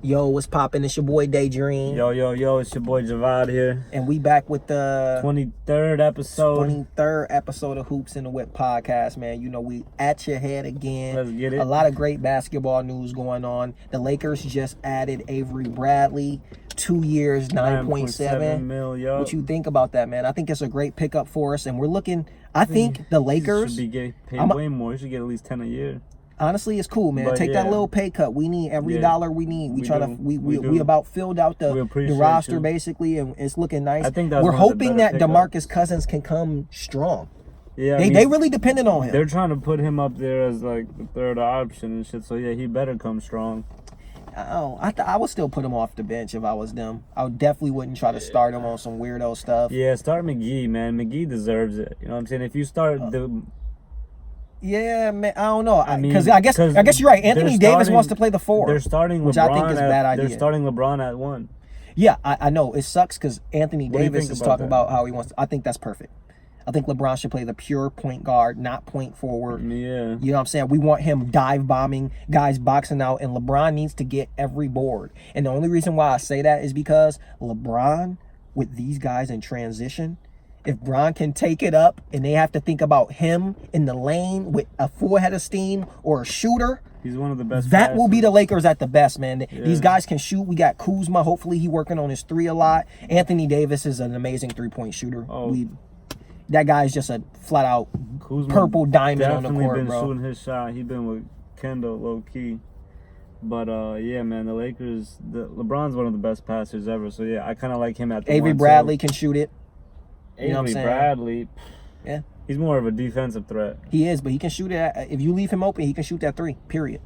Yo, what's poppin'? It's your boy Daydream. Yo, it's your boy Javad here. And we back with the 23rd episode. 23rd episode of Hoops in the Whip podcast, man. You know, we at your head again. Let's get it. A lot of great basketball news going on. The Lakers just added Avery Bradley. 2 years, 9.7 mil, yo. What you think about that, man? I think it's a great pickup for us. And we're looking, I think the Lakers should be getting paid way more. You should get at least 10 a year. Honestly, it's cool, man. But Take that little pay cut. We need every dollar we need. We about filled out the roster basically, and it's looking nice. I think that's we're hoping that DeMarcus Cousins can come strong. Yeah, they really depended on him. They're trying to put him up there as like the third option and shit. So yeah, he better come strong. I would still put him off the bench if I was them. I definitely wouldn't try to start him on some weirdo stuff. Yeah, start McGee, man. McGee deserves it. You know what I'm saying? If you start yeah, man. I don't know. Because I guess you're right. Anthony Davis wants to play the 4. They're starting which LeBron I think is a bad idea. They're starting LeBron at 1. Yeah, I know. It sucks because Anthony Davis is talking about how he wants to. I think that's perfect. I think LeBron should play the pure point guard, not point forward. Yeah. You know what I'm saying? We want him dive bombing, guys boxing out, and LeBron needs to get every board. And the only reason why I say that is because LeBron, with these guys in transition, if Bron can take it up and they have to think about him in the lane with a full head of steam or a shooter, he's one of the best. That will be the Lakers at the best, man. Yeah. These guys can shoot. We got Kuzma. Hopefully he working on his 3 a lot. Anthony Davis is an amazing 3-point shooter. That guy is just a flat out purple diamond on the court, bro. Definitely been shooting his shot. He been with Kendall low key. But yeah, man, the Lakers. LeBron's one of the best passers ever. So yeah, I kind of like him at the Avery Bradley can shoot it. You know what I'm saying? Bradley, yeah, he's more of a defensive threat. He is, but he can shoot it. If you leave him open, he can shoot that 3. Period.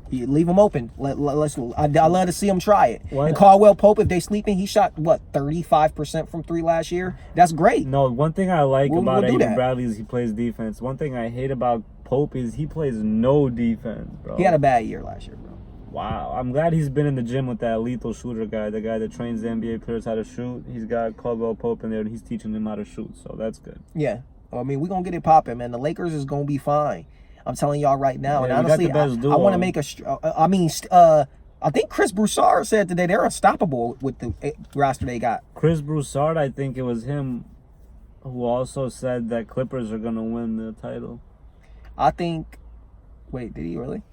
You leave him open. I love to see him try it. What? And Caldwell Pope, if they sleeping, he shot 35% from 3 last year. That's great. No, one thing I like about Avery Bradley is he plays defense. One thing I hate about Pope is he plays no defense, bro. He had a bad year last year, bro. Wow, I'm glad he's been in the gym with that lethal shooter guy, the guy that trains the NBA players how to shoot. He's got Caldwell Pope in there, and he's teaching them how to shoot, so that's good. Yeah, well, I mean, we're going to get it popping, man. The Lakers is going to be fine. I'm telling y'all right now. Yeah, and honestly, I want to make I think Chris Broussard said today they're unstoppable with the roster they got. Chris Broussard, I think it was him who also said that Clippers are going to win the title. I think, wait, did he really?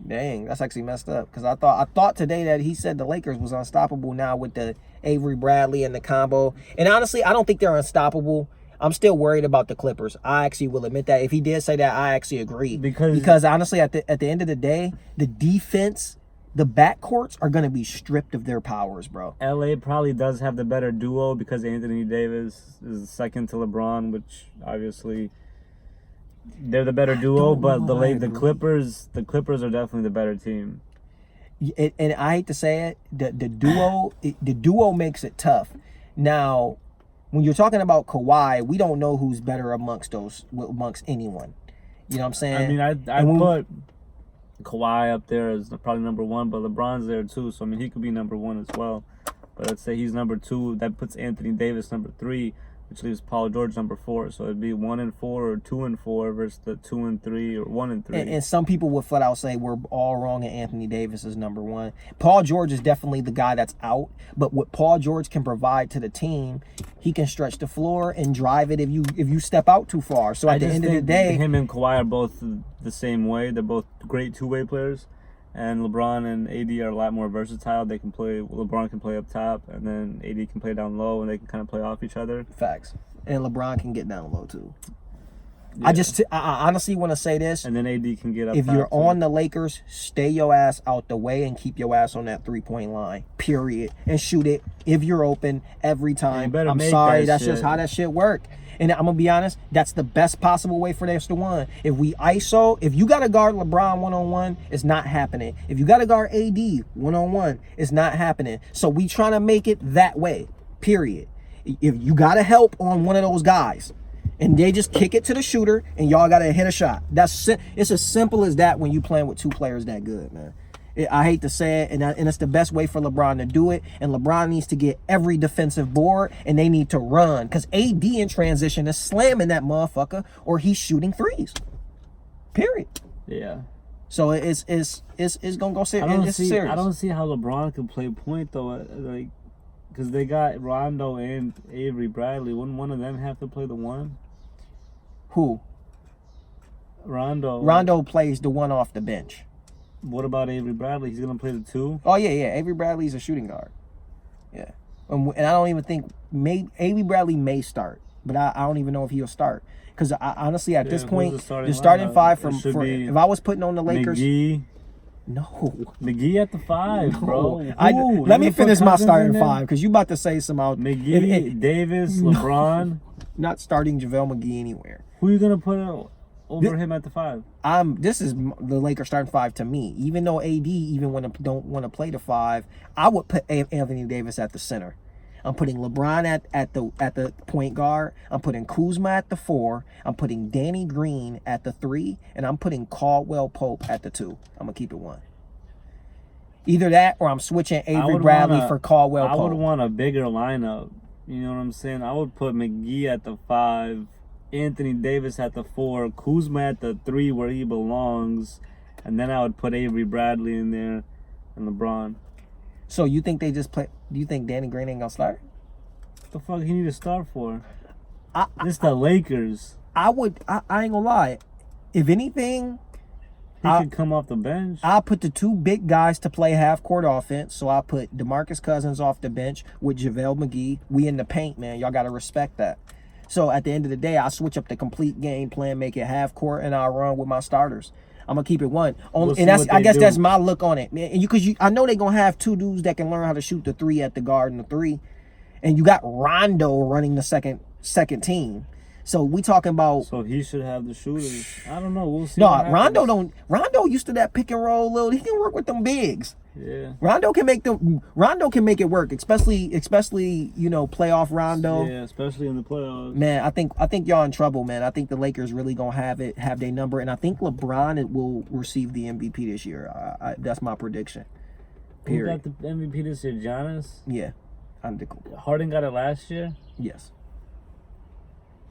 Dang, that's actually messed up. Because I thought today that he said the Lakers was unstoppable now with the Avery Bradley and the combo. And honestly, I don't think they're unstoppable. I'm still worried about the Clippers. I actually will admit that. If he did say that, I actually agree. Because honestly, at the end of the day, the defense, the backcourts are going to be stripped of their powers, bro. LA probably does have the better duo because Anthony Davis is second to LeBron, which obviously they're the better duo. But the Clippers are definitely the better team. And I hate to say it, the duo makes it tough. Now, when you're talking about Kawhi, we don't know who's better amongst anyone. You know what I'm saying? I mean, I put Kawhi up there as probably number 1, but LeBron's there too. So, I mean, he could be number 1 as well. But let's say he's number 2. That puts Anthony Davis number 3, which leaves Paul George number 4. So it'd be 1 and 4 or 2 and 4 versus the 2 and 3 or 1 and 3. And some people would flat out say we're all wrong and Anthony Davis is number 1. Paul George is definitely the guy that's out. But what Paul George can provide to the team, he can stretch the floor and drive it if you step out too far. So at the end of the day, him and Kawhi are both the same way. They're both great two-way players. And LeBron and AD are a lot more versatile. They can play. LeBron can play up top, and then AD can play down low, and they can kind of play off each other. Facts. And LeBron can get down low too. Yeah. I honestly want to say this. And then AD can get up. If you're on the Lakers, stay your ass out the way and keep your ass on that 3-point line. Period. And shoot it if you're open every time. I'm sorry, that's just how that shit work. And I'm going to be honest, that's the best possible way for us to win. If we ISO, if you got to guard LeBron one-on-one, it's not happening. If you got to guard AD one-on-one, it's not happening. So we trying to make it that way, period. If you got to help on one of those guys, and they just kick it to the shooter, and y'all got to hit a shot. It's as simple as that when you playing with 2 players that good, man. I hate to say it, and it's the best way for LeBron to do it. And LeBron needs to get every defensive board, and they need to run. Because AD in transition is slamming that motherfucker, or he's shooting threes. Period. Yeah. So it's gonna go serious. I don't see how LeBron can play point though. Like, because they got Rondo and Avery Bradley. Wouldn't one of them have to play the one? Who? Rondo. Rondo plays the one off the bench. What about Avery Bradley? He's gonna play the two. Oh yeah. Avery Bradley's a shooting guard. Yeah, and I don't even think Avery Bradley may start, but I don't even know if he'll start. Because honestly, at this point, the starting five if I was putting on the Lakers, McGee. No. McGee at the 5, bro. Let me finish my starting 5 because you about to say some out. McGee, Davis, LeBron. Not starting JaVale McGee anywhere. Who are you gonna put over him at the 5? This is the Lakers starting 5 to me. Even though AD don't want to play the 5, I would put Anthony Davis at the center. I'm putting LeBron at the point guard. I'm putting Kuzma at the 4. I'm putting Danny Green at the 3, and I'm putting Caldwell Pope at the 2. I'm gonna keep it 1. Either that, or I'm switching Avery Bradley for Caldwell Pope. I would want a bigger lineup. You know what I'm saying? I would put McGee at the 5, Anthony Davis at the 4, Kuzma at the 3 where he belongs, and then I would put Avery Bradley in there and LeBron. So you think they just play? Do you think Danny Green ain't gonna start? What the fuck he need to start for? It's the Lakers. I ain't gonna lie. If anything, he could come off the bench. I'll put the 2 big guys to play half-court offense. So I'll put DeMarcus Cousins off the bench with JaVale McGee. We in the paint, man. Y'all got to respect that. So at the end of the day, I'll switch up the complete game plan, make it half-court, and I'll run with my starters. I'm going to keep it 1. I guess that's my look on it. Man. And I know they're going to have 2 dudes that can learn how to shoot the 3 at the guard and the 3. And you got Rondo running the second team. So we talking about. So he should have the shooters. I don't know. We'll see. No, Rondo used to that pick and roll. He can work with them bigs. Yeah. Rondo can make it work, especially playoff Rondo. Yeah, especially in the playoffs. Man, I think y'all in trouble, man. I think the Lakers really gonna have their number, and I think LeBron will receive the MVP this year. That's my prediction. Period. Who got the MVP this year? Giannis? Yeah. Harden got it last year? Yes.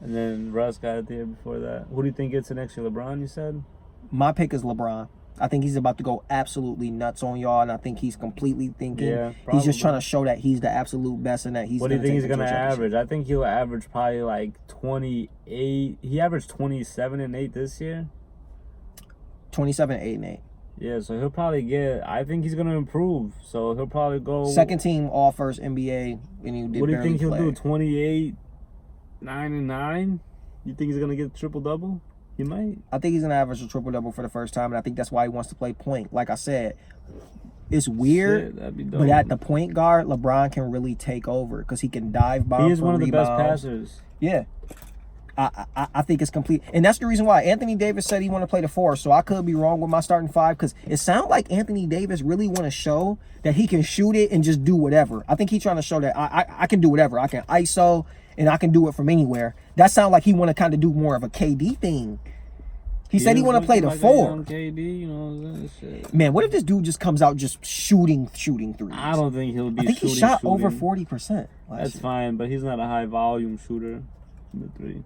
And then Russ got it the year before that. Who do you think gets it next year? LeBron, you said? My pick is LeBron. I think he's about to go absolutely nuts on y'all, and I think he's completely thinking he's just trying to show that he's the absolute best and that he's. What do you think he's going to average? I think he'll average probably like 28. He averaged 27 and 8 this year. 27, 8, and 8. Yeah, so he'll probably get. I think he's going to improve. So he'll probably go second team All First NBA, and he did. What do you think he'll do? 28, 9 and 9. You think he's going to get triple double? He might. I think he's going to average a triple-double for the first time, and I think that's why he wants to play point. Like I said, it's weird, that'd be dope. But at the point guard, LeBron can really take over because he can dive bomb. He is one of the rebounds. best passers. Yeah. I think it's complete. And that's the reason why Anthony Davis said he want to play the 4, so I could be wrong with my starting 5 because it sounds like Anthony Davis really want to show that he can shoot it and just do whatever. I think he's trying to show that I can do whatever. I can ISO, and I can do it from anywhere. That sounds like he want to kind of do more of a KD thing. He said he want to play the 4. KD, you know, shit. Man, what if this dude just comes out just shooting threes? I don't think he'll be. I think he shot over 40%. That's fine, but he's not a high volume shooter. The 3.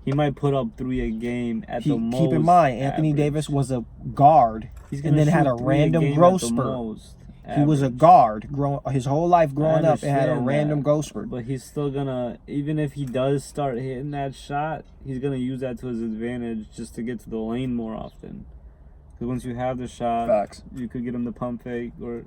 He might put up 3 a game at the most. Keep in mind, Anthony Davis was a guard and then had a random growth spurt. He was a guard his whole life growing up and had a random growth spurt. But he's still gonna, even if he does start hitting that shot, he's gonna use that to his advantage just to get to the lane more often. Because once you have the shot, you could get him to pump fake or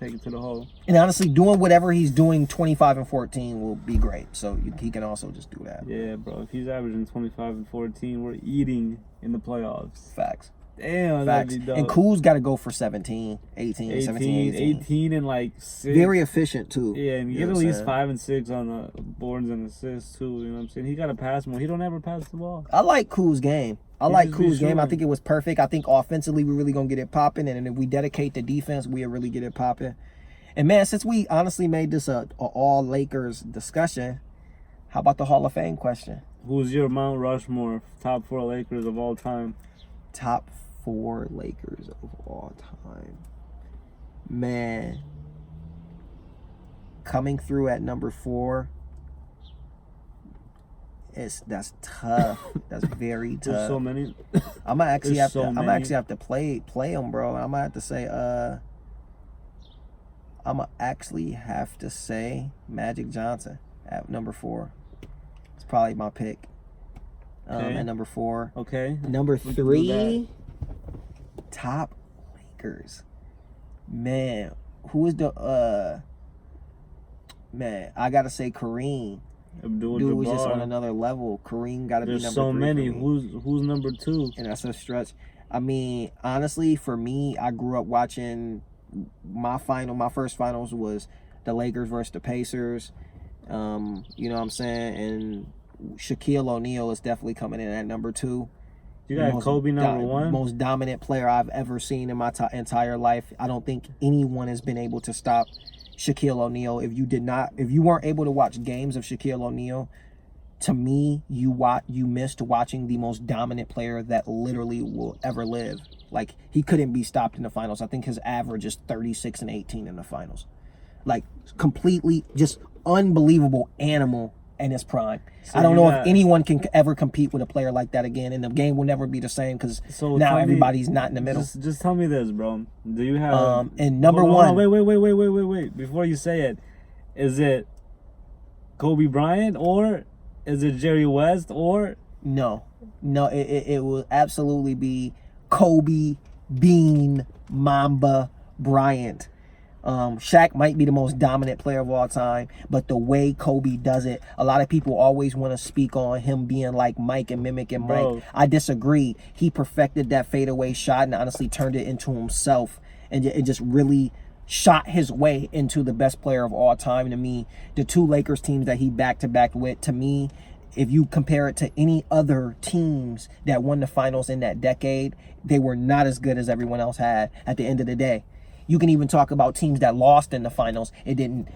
take it to the hole. And honestly, doing whatever he's doing 25 and 14 will be great. So he can also just do that. Yeah, bro. If he's averaging 25 and 14, we're eating in the playoffs. Facts. Damn, that'd be dope. And Kuz got to go for 17, 17, 18 and like 6. Very efficient too. Yeah, and you get at least 5 and 6 on the boards and assists too. You know what I'm saying? He got to pass more. He don't ever pass the ball. I like Kuz's game. I think it was perfect. I think offensively we're really gonna get it popping, and if we dedicate to defense, we'll really get it popping. And man, since we honestly made this a all Lakers discussion, how about the Hall of Fame question? Who's your Mount Rushmore top 4 Lakers of all time? Top 4 Lakers of all time. Man, coming through at number 4. That's tough. That's very tough. There's so many. I'm gonna actually have to play them, bro. I'm gonna have to say I'm gonna actually have to say Magic Johnson at number 4. It's probably my pick. At number 4. Okay. Number 3, top Lakers. Man, who is the man? I gotta say Kareem. Dude was just on another level. Kareem gotta be number 3. There's so many. Who's number 2? And that's a stretch. I mean, honestly, for me, I grew up watching my first finals was the Lakers versus the Pacers. You know what I'm saying? And Shaquille O'Neal is definitely coming in at number 2. You got Kobe number 1? Most dominant player I've ever seen in my entire life. I don't think anyone has been able to stop Shaquille O'Neal. If you weren't able to watch games of Shaquille O'Neal, to me, you missed watching the most dominant player that literally will ever live. Like, he couldn't be stopped in the finals. I think his average is 36 and 18 in the finals. Like, completely just unbelievable animal in his prime. So I don't know if anyone can ever compete with a player like that again, and the game will never be the same because now everybody's not in the middle. Just tell me this, bro. Do you have and number 1? Wait. Before you say it, is it Kobe Bryant or is it Jerry West or no? It will absolutely be Kobe Bean Mamba Bryant. Shaq might be the most dominant player of all time, but the way Kobe does it, a lot of people always want to speak on him being like Mike and mimicking Mike. Bro. I disagree. He perfected that fadeaway shot and honestly turned it into himself, and it just really shot his way into the best player of all time. To me, the 2 Lakers teams that he back-to-back with, to me, if you compare it to any other teams that won the finals in that decade, they were not as good as everyone else had at the end of the day. You can even talk about teams that lost in the finals.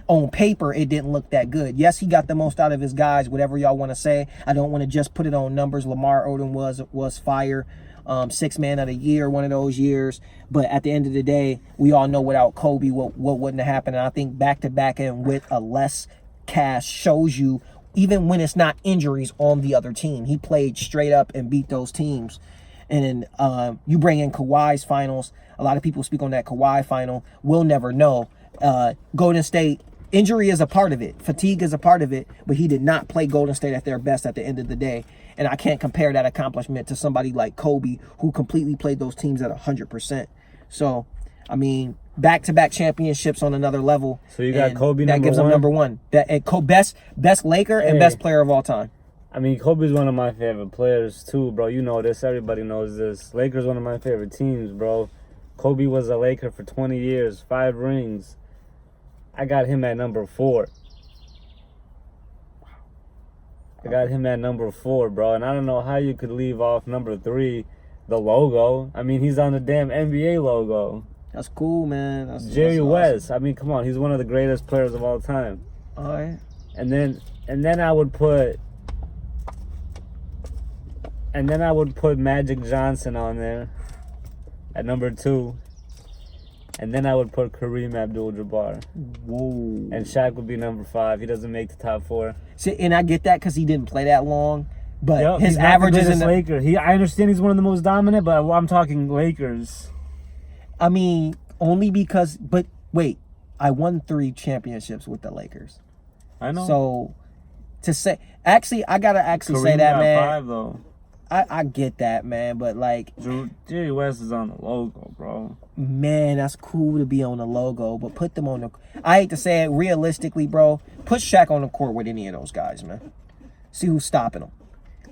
On paper, it didn't look that good. Yes, he got the most out of his guys, whatever y'all want to say. I don't want to just put it on numbers. Lamar Odom was fire. 6th man of the year, one of those years. But at the end of the day, we all know without Kobe, what wouldn't have happened. And I think back-to-back and with a less cast shows you, even when it's not injuries on the other team, he played straight up and beat those teams. And then you bring in Kawhi's finals. A lot of people speak on that Kawhi final. We'll never know. Golden State, injury is a part of it. Fatigue is a part of it. But he did not play Golden State at their best at the end of the day. And I can't compare that accomplishment to somebody like Kobe, who completely played those teams at 100%. So, I mean, back-to-back championships on another level. So you got Kobe number 1? That gives him number 1. Best Laker and best player of all time. I mean, Kobe's one of my favorite players too, bro. You know this. Everybody knows this. Lakers one of my favorite teams, bro. Kobe was a Laker for 20 years, 5 rings. I got him at number 4. I got him at number 4, bro. And I don't know how you could leave off number 3, the logo. I mean, he's on the damn NBA logo. That's cool, man. Jerry that's West. awesome. I mean, come on. He's one of the greatest players of all time. All right. And then I would put Magic Johnson on there at number 2. And then I would put Kareem Abdul-Jabbar. Whoa. And Shaq would be number 5. He doesn't make the top 4. See, and I get that because he didn't play that long. But his he's average is in the Laker. I understand he's one of the most dominant, but I'm talking Lakers. I mean, only because. But wait, I won 3 championships with the Lakers. I know. So to say, actually, I gotta actually Kareem say that, got man. 5 though. I get that, man, but like, Jerry West is on the logo, bro. Man, that's cool to be on the logo, but put them on the. I hate to say it, realistically, bro. Put Shaq on the court with any of those guys, man. See who's stopping them.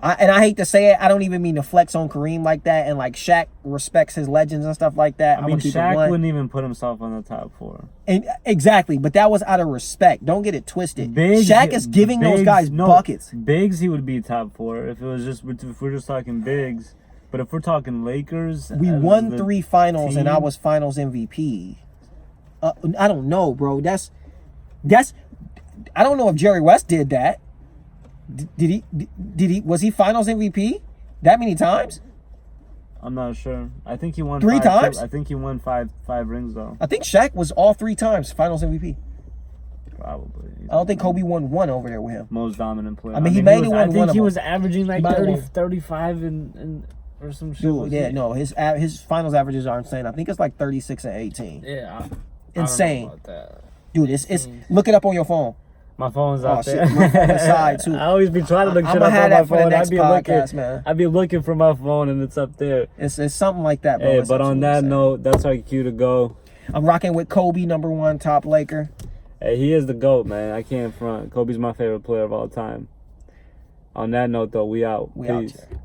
And I hate to say it, I don't even mean to flex on Kareem like that. And like Shaq respects his legends and stuff like that. I mean, Shaq wouldn't even put himself on the top 4. And exactly, but that was out of respect. Don't get it twisted. Shaq is giving those guys buckets. Bigs, he would be top 4 if we're just talking bigs. But if we're talking Lakers, we won 3 finals, and I was Finals MVP. I don't know, bro. That's. I don't know if Jerry West did that. Did he? Was he Finals MVP that many times? I'm not sure. I think he won 3 times. I think he won five rings though. I think Shaq was all 3 times Finals MVP. Probably. I don't think Kobe won one over there with him. Most dominant player. I mean, he maybe won I one think of he them. was averaging like He 30, won. 35 and or some shit. Dude, yeah, no, his finals averages are insane. I think it's like 36 and 18. Yeah. Insane. I don't know about that. Dude, it's look it up on your phone. My phone's out shit, there. my phone aside too. I always be trying to look I'm shit gonna up have on that my for the phone. next podcast, man. I'd be looking for my phone and it's up there. It's something like that, bro. Hey, It's but on that insane. note, that's our cue to go. I'm rocking with Kobe, #1 top Laker. Hey, he is the GOAT, man. I can't front. Kobe's my favorite player of all time. On that note, though, we out. We Peace. out here.